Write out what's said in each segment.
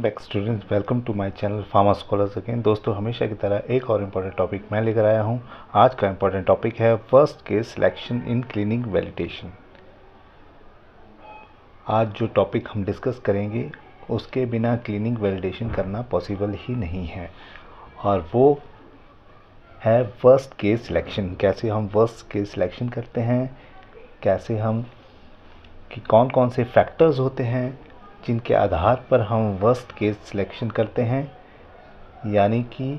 Back students, welcome to my channel pharma scholars again. दोस्तों, हमेशा की तरह एक और इम्पॉर्टेंट टॉपिक मैं लेकर आया हूं। आज का इम्पॉर्टेंट टॉपिक है first case selection in clinic validation. आज जो टॉपिक हम डिस्कस करेंगे उसके बिना क्लिनिक वैलिडेशन करना पॉसिबल ही नहीं है, और वो है फर्स्ट केस सिलेक्शन। कैसे हम फर्स्ट केस सिलेक्शन करते हैं, कैसे हम कि कौन कौन से फैक्टर्स होते हैं जिनके आधार पर हम वर्स्ट केस सिलेक्शन करते हैं, यानी कि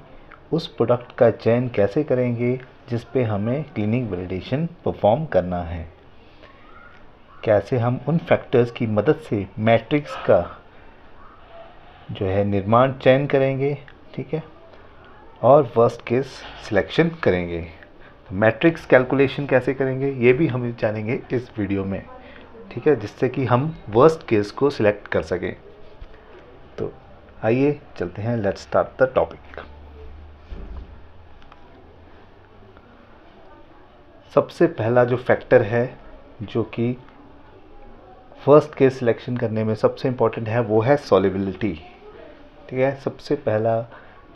उस प्रोडक्ट का चयन कैसे करेंगे जिस पे हमें क्लिनिक वैलिडेशन परफॉर्म करना है। कैसे हम उन फैक्टर्स की मदद से मैट्रिक्स का जो है निर्माण चयन करेंगे, ठीक है, और वर्स्ट केस सिलेक्शन करेंगे। तो मैट्रिक्स कैलकुलेशन कैसे करेंगे ये भी हम जानेंगे इस वीडियो में, ठीक है, जिससे कि हम वर्स्ट केस को सिलेक्ट कर सकें। तो आइए चलते हैं, लेट्स स्टार्ट द टॉपिक। सबसे पहला जो फैक्टर है जो कि फर्स्ट केस सिलेक्शन करने में सबसे इम्पोर्टेंट है वो है सॉल्युबिलिटी, ठीक है। सबसे पहला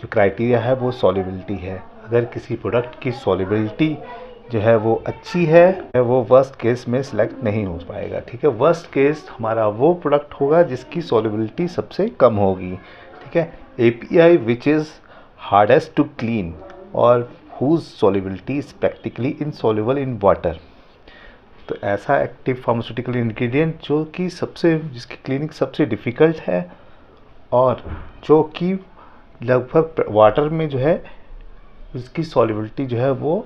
जो क्राइटेरिया है वो सॉल्युबिलिटी है। अगर किसी प्रोडक्ट की सॉल्युबिलिटी जो है वो अच्छी है, वो वर्स्ट केस में सिलेक्ट नहीं हो पाएगा, ठीक है। वर्स्ट केस हमारा वो प्रोडक्ट होगा जिसकी सॉल्युबिलिटी सबसे कम होगी, ठीक है। API which is hardest to clean और whose solubility is practically insoluble in water। तो ऐसा एक्टिव फार्मास्यूटिकल इंग्रेडिएंट जो कि जिसकी क्लिनिक सबसे डिफ़िकल्ट है और जो कि लगभग वाटर में जो है उसकी सॉल्युबिलिटी जो है वो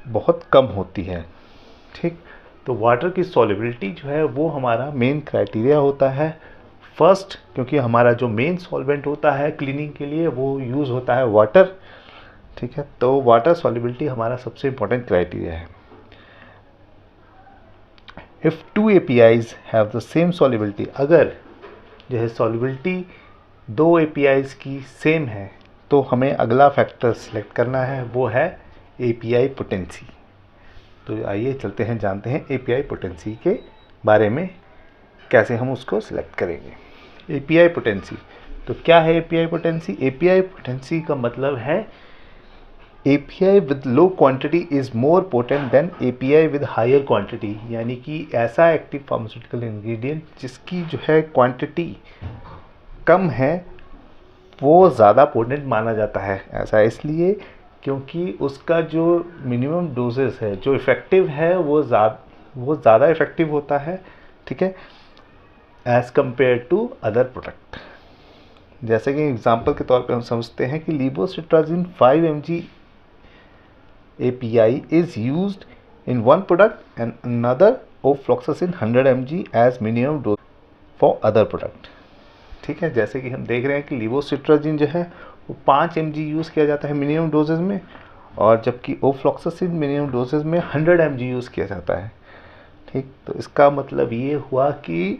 बहुत कम होती है, ठीक। तो वाटर की सॉल्युबिलिटी जो है वो हमारा मेन क्राइटेरिया होता है फर्स्ट, क्योंकि हमारा जो मेन सॉल्वेंट होता है क्लीनिंग के लिए वो यूज़ होता है वाटर, ठीक है। तो वाटर सॉल्युबिलिटी हमारा सबसे इम्पोर्टेंट क्राइटेरिया है। If two APIs have the same solubility, अगर जो है सॉल्युबिलिटी दो APIs की सेम है तो हमें अगला फैक्टर सिलेक्ट करना है, वो है API पोटेंसी। तो आइए चलते हैं, जानते हैं API पोटेंसी के बारे में, कैसे हम उसको सिलेक्ट करेंगे। API पोटेंसी, तो क्या है API पोटेंसी? API पोटेंसी का मतलब है API with low quantity is more potent than API with higher quantity। यानी कि ऐसा एक्टिव फार्मास्यूटिकल इंग्रेडिएंट जिसकी जो है क्वांटिटी कम है वो ज़्यादा पोटेंट माना जाता है। ऐसा इसलिए क्योंकि उसका जो मिनिमम डोजेस है, जो इफ़ेक्टिव है, वो ज़्यादा इफ़ेक्टिव होता है, ठीक है, as compare to other product. जैसे कि एग्जांपल के तौर पे हम समझते हैं कि लीवोसिट्राजिन 5 mg API is used in one product and another ofloxacin 100 mg as minimum dose for other product, ठीक है। जैसे कि हम देख रहे हैं कि लीवोसिट्राजिन जो है वो 5 mg यूज़ किया जाता है मिनिमम डोजेज में, और जबकि ओफ्लॉक्सासिन मिनिमम डोजेज में 100 mg यूज़ किया जाता है, ठीक। तो इसका मतलब ये हुआ कि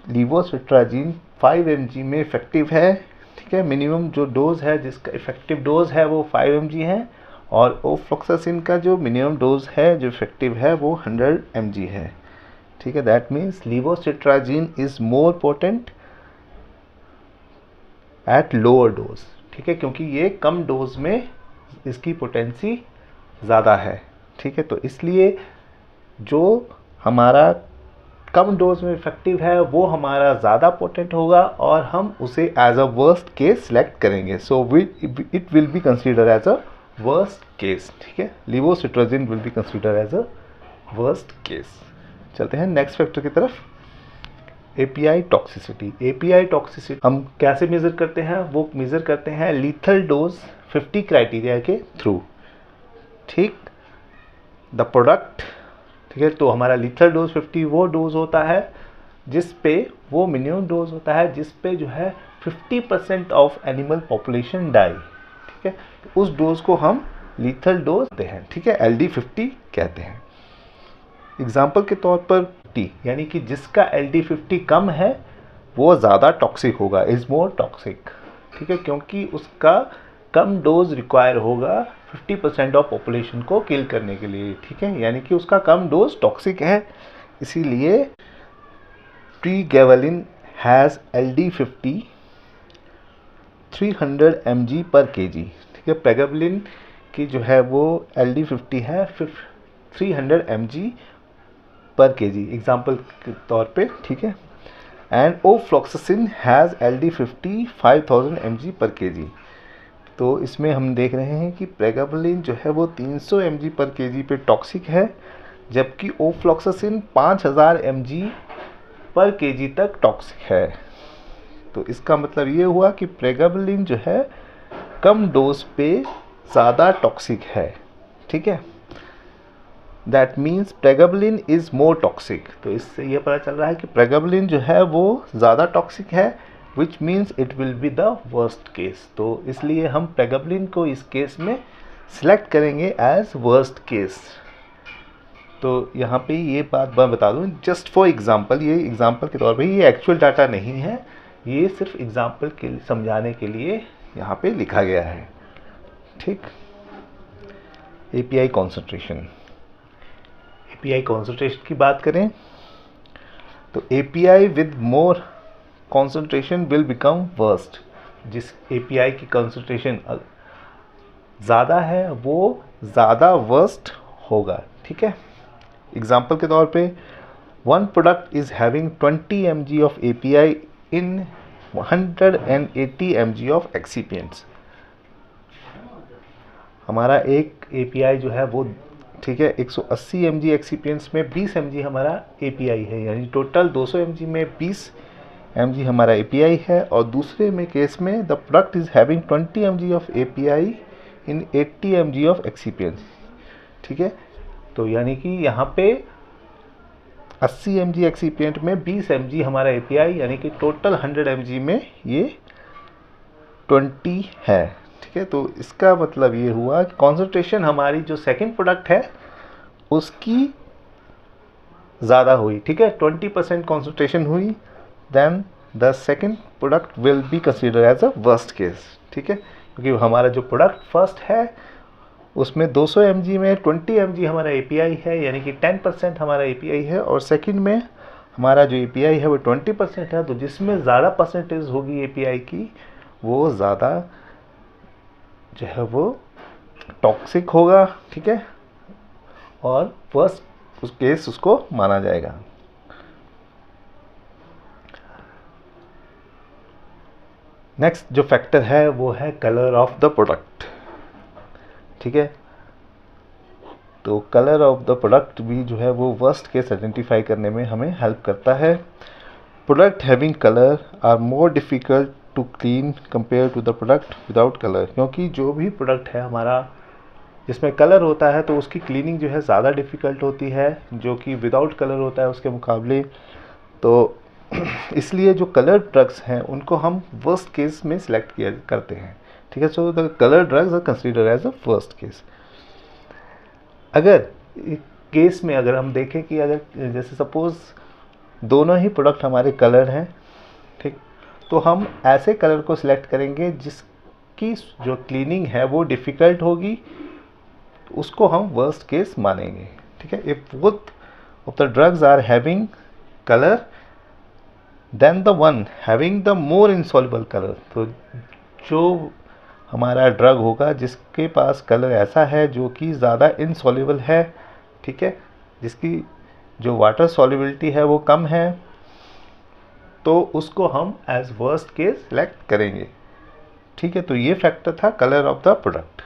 लीवोसिट्राजिन 5 mg में इफ़ेक्टिव है, ठीक है। मिनिमम जो डोज है, जिसका इफ़ेक्टिव डोज है वो 5 mg है, और ओफ्लॉक्सासिन का जो मिनिमम डोज है, जो इफेक्टिव है, वो 100 mg है, ठीक है। That means levocetirizine is more potent at lower dose, ठीक है, क्योंकि ये कम डोज में इसकी पोटेंसी ज़्यादा है, ठीक है। तो इसलिए जो हमारा कम डोज में इफेक्टिव है वो हमारा ज़्यादा पोटेंट होगा और हम उसे as a worst case select करेंगे। So it will be consider as a worst case, ठीक है। Levocetirizine will be consider as a worst case. चलते हैं नेक्स्ट फैक्टर की तरफ, API टॉक्सिसिटी। API टॉक्सिसिटी हम कैसे मेज़र करते हैं? वो मेज़र करते हैं लीथल डोज 50 क्राइटेरिया के थ्रू, ठीक। द प्रोडक्ट, ठीक है, तो हमारा लीथल डोज 50 वो डोज होता है जिस पे, वो मिनिमम डोज होता है जिस पे जो है 50% ऑफ एनिमल पॉपुलेशन डाई, ठीक है। उस डोज को हम लीथल डोज कहते हैं, ठीक है, LD50 कहते हैं। एग्जाम्पल के तौर पर टी, यानी कि जिसका LD50 कम है वो ज़्यादा टॉक्सिक होगा, इज़ मोर टॉक्सिक, ठीक है, क्योंकि उसका कम डोज रिक्वायर होगा 50% ऑफ पॉपुलेशन को किल करने के लिए, ठीक है, यानी कि उसका कम डोज टॉक्सिक है। इसीलिए प्रीगैवालिन हैज़ LD50 300 mg पर kg, ठीक है। प्रेगाबलिन की जो है वो LD50 है 300 mg पर kg एग्जाम्पल के तौर पे, ठीक है। And ofloxacin has LD50 5000 mg पर kg। तो इसमें हम देख रहे हैं कि प्रेगाबलिन जो है वो 300 mg पर kg पे टॉक्सिक है, जबकि ओफ्लॉक्सासिन 5000 mg पर kg तक टॉक्सिक है। तो इसका मतलब ये हुआ कि प्रेगाबलिन जो है कम डोज पे ज़्यादा टॉक्सिक है, ठीक है। That means pregabalin is more toxic. तो इससे ये पता चल रहा है कि प्रेगाबलिन जो है वो ज़्यादा टॉक्सिक है, which means it will be the worst case. तो इसलिए हम प्रेगाबलिन को इस केस में सिलेक्ट करेंगे एज वर्स्ट केस। तो यहाँ पे ये बात मैं बता दूँ जस्ट फॉर एग्जांपल, ये एग्जांपल के तौर पे, ये एक्चुअल डाटा नहीं है, ये सिर्फ एग्जांपल के लिए समझाने के लिए यहाँ पे लिखा गया है, ठीक। एपीआई कॉन्सेंट्रेशन, एपीआई कॉन्सेंट्रेशन की बात करें तो API with more concentration will become worst. जिस एपीआई की कॉन्सेंट्रेशन ज़्यादा है वो ज़्यादा वर्स्ट होगा, ठीक है। एग्जाम्पल के तौर पे, one product is having 20 mg of API in 180 mg of excipients. हमारा एक एपीआई जो है वो, ठीक है, 180 mg एक्सिपिएंट्स में 20 mg हमारा एपीआई है, यानी टोटल 200 mg में 20 mg हमारा एपीआई है। और दूसरे में केस में the product is having 20 mg of API in 80 mg of excipients, ठीक है। तो यानी कि यहाँ पे 80 mg एक्सिपिएंट में 20 mg हमारा एपीआई, यानी कि टोटल 100 mg में ये 20 है, ठीक है। तो इसका मतलब ये हुआ कि कॉन्सेंट्रेशन हमारी जो सेकंड प्रोडक्ट है उसकी ज़्यादा हुई, ठीक है, 20% कॉन्सेंट्रेशन हुई, then the second product will be consider as a worst case, ठीक है। क्योंकि हमारा जो प्रोडक्ट फर्स्ट है उसमें 200 mg में 20 mg हमारा एपीआई है, यानी कि 10% हमारा एपीआई है, और सेकंड में हमारा जो एपीआई है वो 20% है। तो जिसमें ज़्यादा परसेंटेज होगी एपीआई की वो ज़्यादा जो है वो टॉक्सिक होगा, ठीक है, और वर्स्ट उस केस उसको माना जाएगा। नेक्स्ट जो फैक्टर है वो है कलर ऑफ द प्रोडक्ट, ठीक है। तो कलर ऑफ द प्रोडक्ट भी जो है वो वर्स्ट केस आइडेंटिफाई करने में हमें हेल्प करता है। Product having colour are more difficult to clean compare to the product without colour, क्योंकि जो भी प्रोडक्ट है हमारा जिसमें कलर होता है तो उसकी क्लीनिंग जो है ज़्यादा डिफ़िकल्ट होती है जो कि विदाउट कलर होता है उसके मुकाबले। तो इसलिए जो कलर ड्रग्स हैं उनको हम वर्स्ट केस में सिलेक्ट किया करते हैं, ठीक है। So the colour drugs are consider as a first case. अगर केस में अगर हम देखें कि अगर जैसे सपोज़ दोनों ही प्रोडक्ट हमारे कलर हैं, ठीक, तो हम ऐसे कलर को सिलेक्ट करेंगे जिसकी जो क्लीनिंग है वो डिफ़िकल्ट होगी, उसको हम वर्स्ट केस मानेंगे, ठीक है। If both of the drugs are having colour then the one having the more insoluble colour, तो जो हमारा ड्रग होगा जिसके पास कलर ऐसा है जो कि ज़्यादा इनसॉल्युबल है, ठीक है, जिसकी जो वाटर सॉल्युबिलिटी है वो कम है, तो उसको हम एज वर्स्ट केस सिलेक्ट करेंगे, ठीक है। तो ये फैक्टर था कलर ऑफ द प्रोडक्ट।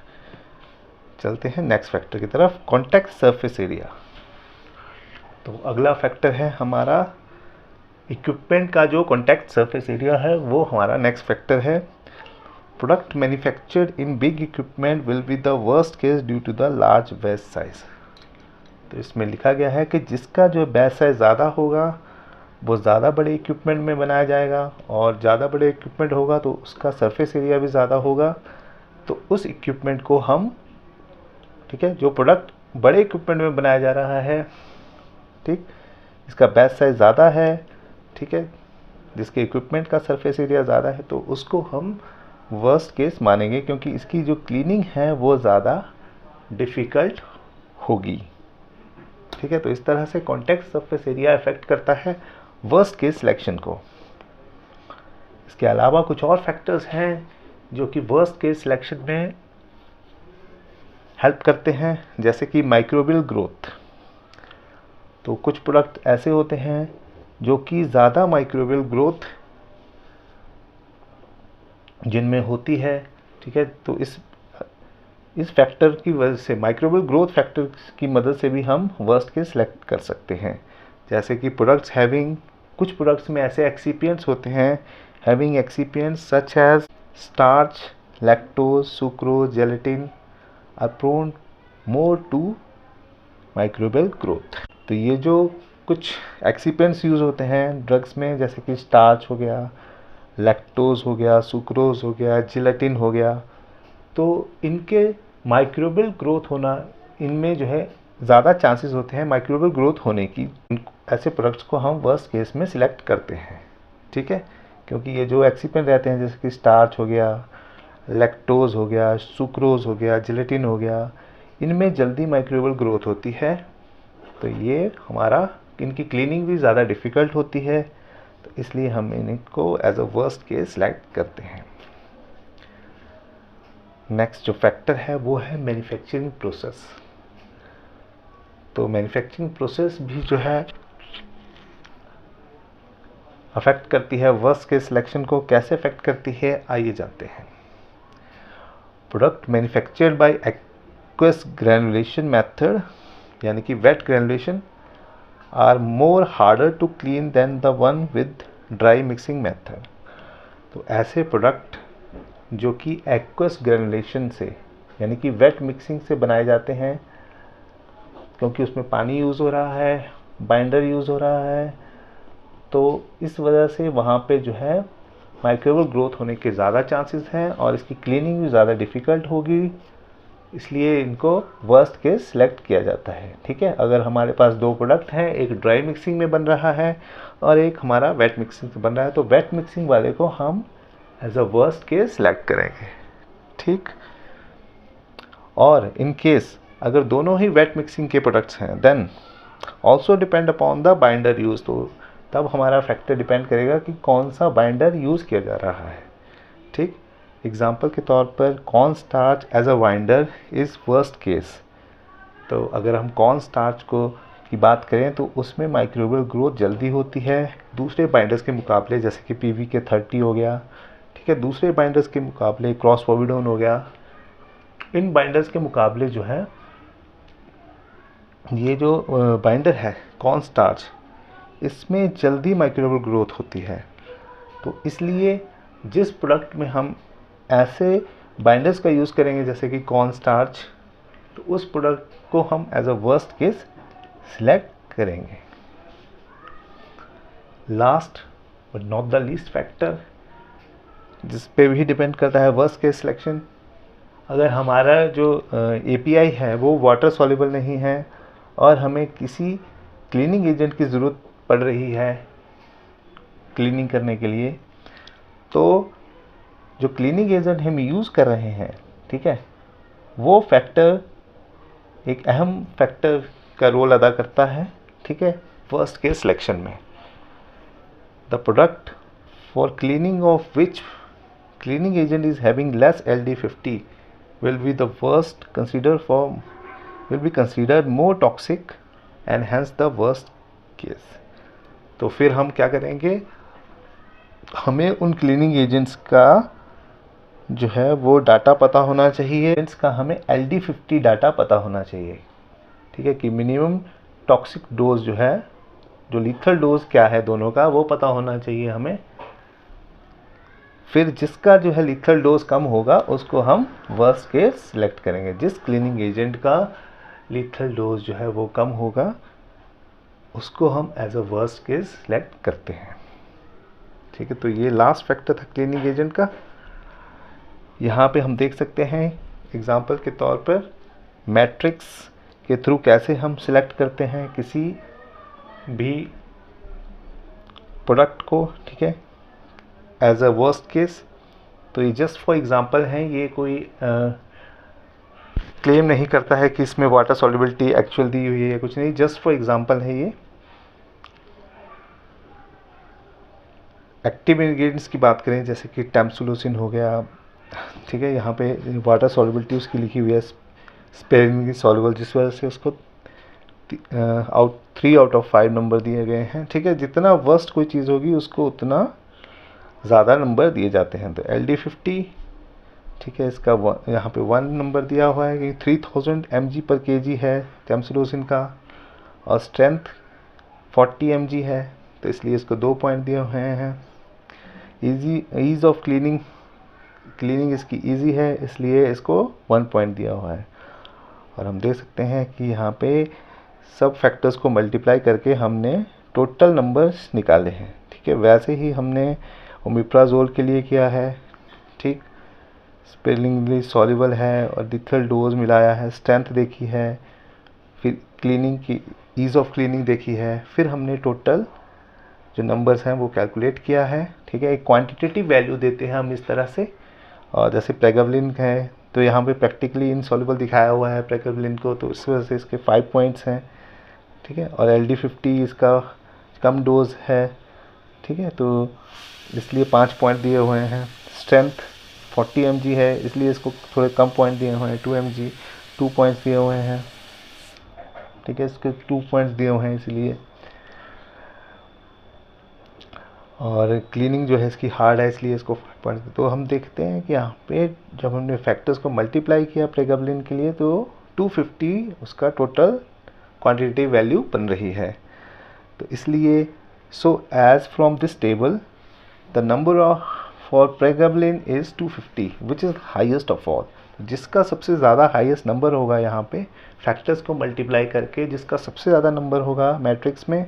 चलते हैं नेक्स्ट फैक्टर की तरफ, कॉन्टैक्ट सरफेस एरिया। तो अगला फैक्टर है हमारा इक्विपमेंट का जो कॉन्टैक्ट सरफेस एरिया है वो हमारा नेक्स्ट फैक्टर है। Product manufactured in big equipment will be the worst case due to the large batch size. तो इसमें लिखा गया है कि जिसका जो बैच साइज ज़्यादा होगा वो ज़्यादा बड़े इक्विपमेंट में बनाया जाएगा, और ज़्यादा बड़े इक्विपमेंट होगा तो उसका सरफेस एरिया भी ज़्यादा होगा। तो उस इक्विपमेंट को हम, ठीक है, जो प्रोडक्ट बड़े इक्विपमेंट में बनाया जा रहा है, ठीक, इसका बैच साइज ज़्यादा है, ठीक है, जिसके इक्विपमेंट का सरफेस एरिया ज़्यादा है, तो उसको हम वर्स्ट केस मानेंगे क्योंकि इसकी जो क्लीनिंग है वो ज़्यादा डिफ़िकल्ट होगी, ठीक है। तो इस तरह से कॉन्टैक्ट सरफेस एरिया इफेक्ट करता है वर्स्ट केस सिलेक्शन को। इसके अलावा कुछ और फैक्टर्स हैं जो कि वर्स्ट केस सिलेक्शन में हेल्प करते हैं, जैसे कि माइक्रोबियल ग्रोथ। तो कुछ प्रोडक्ट ऐसे होते हैं जो कि ज़्यादा माइक्रोबियल ग्रोथ जिनमें होती है, ठीक है। तो इस फैक्टर की वजह से, माइक्रोबियल ग्रोथ फैक्टर की मदद से भी हम वर्स्ट केस सिलेक्ट कर सकते हैं। जैसे कि प्रोडक्ट्स हैविंग, कुछ प्रोडक्ट्स में ऐसे एक्सीपिएंट्स होते हैं, having excipients such as starch, lactose, sucrose, gelatin are prone more to microbial growth. तो ये जो कुछ एक्सीपिएंट्स यूज़ होते हैं ड्रग्स में, जैसे कि स्टार्च हो गया, लैक्टोज हो गया, सुक्रोज हो गया, जिलेटिन हो गया, तो इनके माइक्रोबियल ग्रोथ होना, इनमें जो है ज़्यादा चांसेस होते हैं माइक्रोबियल ग्रोथ होने की। ऐसे प्रोडक्ट्स को हम वर्स्ट केस में सिलेक्ट करते हैं, ठीक है। क्योंकि ये जो एक्सीपेंट रहते हैं, जैसे कि स्टार्च हो गया, लैक्टोज हो गया, सुक्रोज हो गया, जिलेटिन हो गया, इनमें जल्दी माइक्रोबियल ग्रोथ होती है। तो ये हमारा, इनकी क्लीनिंग भी ज़्यादा डिफ़िकल्ट होती है, तो इसलिए हम इनको as a worst case select करते हैं। नेक्स्ट जो फैक्टर है वो है मैन्युफैक्चरिंग प्रोसेस। तो मैन्युफैक्चरिंग प्रोसेस भी जो है अफेक्ट करती है वर्स्ट केस सिलेक्शन को। कैसे अफेक्ट करती है, आइए जानते हैं। Product manufactured by aqueous granulation method, यानी कि wet granulation, are more harder to clean than the one with dry mixing method. तो ऐसे प्रोडक्ट जो कि एक्वस ग्रैनुलेशन से, यानी कि वेट मिक्सिंग से बनाए जाते हैं, क्योंकि उसमें पानी यूज़ हो रहा है, बाइंडर यूज़ हो रहा है, तो इस वजह से वहाँ पे जो है माइक्रोबियल ग्रोथ होने के ज़्यादा चांसेस हैं और इसकी क्लीनिंग भी ज़्यादा डिफ़िकल्ट होगी, इसलिए इनको वर्स्ट केस सिलेक्ट किया जाता है, ठीक है। अगर हमारे पास दो प्रोडक्ट हैं, एक ड्राई मिक्सिंग में बन रहा है और एक हमारा वेट मिक्सिंग से बन रहा है, तो वेट मिक्सिंग वाले को हम as a worst case select करेंगे, ठीक। और इन केस अगर दोनों ही वेट मिक्सिंग के प्रोडक्ट्स हैं, then also depend upon the binder use. तो तब हमारा फैक्टर डिपेंड करेगा कि कौन सा बाइंडर यूज़ किया जा रहा है, ठीक। एग्जाम्पल के तौर पर corn starch as a binder is worst case. तो अगर हम कॉर्न स्टार्च को की बात करें तो उसमें माइक्रोबियल ग्रोथ जल्दी होती है दूसरे बाइंडर्स के मुकाबले, जैसे कि PVK30 हो गया, ठीक है। दूसरे बाइंडर्स के मुकाबले क्रॉसपोविडोन हो गया, इन बाइंडर्स के मुकाबले जो है ये जो बाइंडर है कॉर्न स्टार्च, इसमें जल्दी माइक्रोबियल ग्रोथ होती है। तो इसलिए जिस प्रोडक्ट में हम ऐसे बाइंडर्स का यूज़ करेंगे जैसे कि कॉर्न स्टार्च, तो उस प्रोडक्ट को हम as a worst case select करेंगे। Last but not the least factor, जिस पे भी डिपेंड करता है वर्स्ट केस सिलेक्शन, अगर हमारा जो API है वो वाटर सॉल्युबल नहीं है और हमें किसी क्लीनिंग एजेंट की ज़रूरत पड़ रही है क्लीनिंग करने के लिए, तो जो क्लीनिंग एजेंट हम यूज़ कर रहे हैं, ठीक है, वो फैक्टर एक अहम फैक्टर का रोल अदा करता है, ठीक है, फर्स्ट केस सिलेक्शन में। The product for cleaning of which cleaning agent is having less LD50 will be considered more toxic and hence the worst case। तो फिर हम क्या करेंगे, हमें उन क्लीनिंग एजेंट्स का जो है वो डाटा पता होना चाहिए, एजेंट्स का हमें LD50 डाटा पता होना चाहिए, ठीक है, कि मिनिमम टॉक्सिक डोज जो है, जो लीथल डोज क्या है दोनों का, वो पता होना चाहिए हमें। फिर जिसका जो है लीथल डोज कम होगा उसको हम वर्स्ट केस सिलेक्ट करेंगे। जिस क्लीनिंग एजेंट का लीथल डोज जो है वो कम होगा उसको हम as a worst case select करते हैं, ठीक है। तो ये लास्ट फैक्टर था क्लीनिंग एजेंट का। यहाँ पे हम देख सकते हैं एग्जांपल के तौर पर मैट्रिक्स के थ्रू कैसे हम सिलेक्ट करते हैं किसी भी प्रोडक्ट को, ठीक है, एज अ वर्स्ट केस। तो ये जस्ट फॉर एग्जांपल हैं, ये कोई क्लेम नहीं करता है कि इसमें वाटर सॉल्युबिलिटी एक्चुअल दी हुई है, कुछ नहीं, जस्ट फॉर एग्जांपल है ये। एक्टिव इंग्रेडिएंट्स की बात करें जैसे कि टैम्सुलोसिन हो गया, ठीक है, यहाँ पे वाटर सॉल्युबिलिटी उसकी लिखी हुई है स्पेरिंगली सॉल्युबल, जिस वजह से उसको 3 आउट ऑफ 5 नंबर दिए गए हैं। ठीक है, जितना वर्स्ट कोई चीज़ होगी उसको उतना ज़्यादा नंबर दिए जाते हैं। तो LD50, ठीक है, इसका यहाँ पे 1 नंबर दिया हुआ है कि 3000 mg/kg है टैमसिडोसिन का, और स्ट्रेंथ 40 mg है, तो इसलिए इसको 2 पॉइंट दिए हुए हैं। ईज़ ऑफ क्लीनिंग इसकी इजी है, इसलिए इसको 1 पॉइंट दिया हुआ है। और हम देख सकते हैं कि यहाँ पे सब फैक्टर्स को मल्टीप्लाई करके हमने टोटल नंबर्स निकाले हैं। ठीक है, वैसे ही हमने ओमिप्राजोल के लिए किया है। ठीक, स्पेलिंगली सॉल्युबल है और लिथल डोज मिलाया है, स्ट्रेंथ देखी है, फिर क्लीनिंग की ईज़ ऑफ क्लीनिंग देखी है, फिर हमने टोटल जो नंबर्स हैं वो कैलकुलेट किया है। ठीक है, एक क्वांटिटेटिव वैल्यू देते हैं हम इस तरह से। और जैसे प्रेगाबलिन है तो यहाँ पे प्रैक्टिकली इनसॉल्युबल दिखाया हुआ है प्रेगाबलिन को, तो इस वजह से इसके 5 पॉइंट्स हैं। ठीक है, और LD50 इसका कम डोज है। ठीक है, तो इसलिए 5 पॉइंट दिए हुए हैं। स्ट्रेंथ 40 mg है, इसलिए इसको थोड़े कम पॉइंट दिए हुए हैं, 2 mg 2 पॉइंट्स दिए हुए हैं। ठीक है, इसके 2 पॉइंट्स दिए हुए हैं इसलिए। और क्लीनिंग जो है इसकी हार्ड है, इसलिए इसको 5 पॉइंट। तो हम देखते हैं कि यहाँ पे जब हमने फैक्टर्स को मल्टीप्लाई किया प्रेगाबलिन के लिए तो 250 उसका टोटल क्वांटिटेटिव वैल्यू बन रही है। तो इसलिए so as from this table the number of for pregabalin is 250 which is highest of all. जिसका सबसे ज़्यादा हाईएस्ट नंबर होगा यहाँ पे फैक्टर्स को मल्टीप्लाई करके, जिसका सबसे ज़्यादा नंबर होगा मैट्रिक्स में,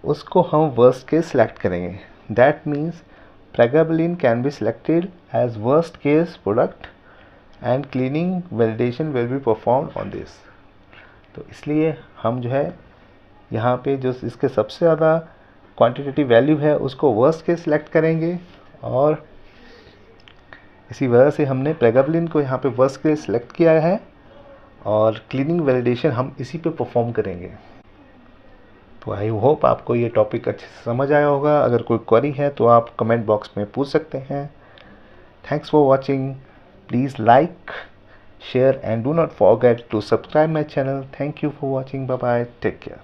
उसको हम वर्स्ट केस सेलेक्ट करेंगे। That means pregabalin can be selected as worst case product and cleaning validation will be performed on this. तो इसलिए हम जो है यहाँ पे जो इसके सबसे ज़्यादा क्वांटिटेटिव वैल्यू है उसको वर्स्ट केस सेलेक्ट करेंगे, और इसी वजह से हमने प्रेगाबलिन को यहाँ पे वर्स्ट केस सेलेक्ट किया है, और क्लीनिंग वैलिडेशन हम इसी पे परफॉर्म करेंगे। तो आई होप आपको ये टॉपिक अच्छे से समझ आया होगा। अगर कोई क्वेरी है तो आप कमेंट बॉक्स में पूछ सकते हैं। Thanks for watching. Please like, share and do not forget to subscribe my channel. Thank you for watching. Bye bye. Take care.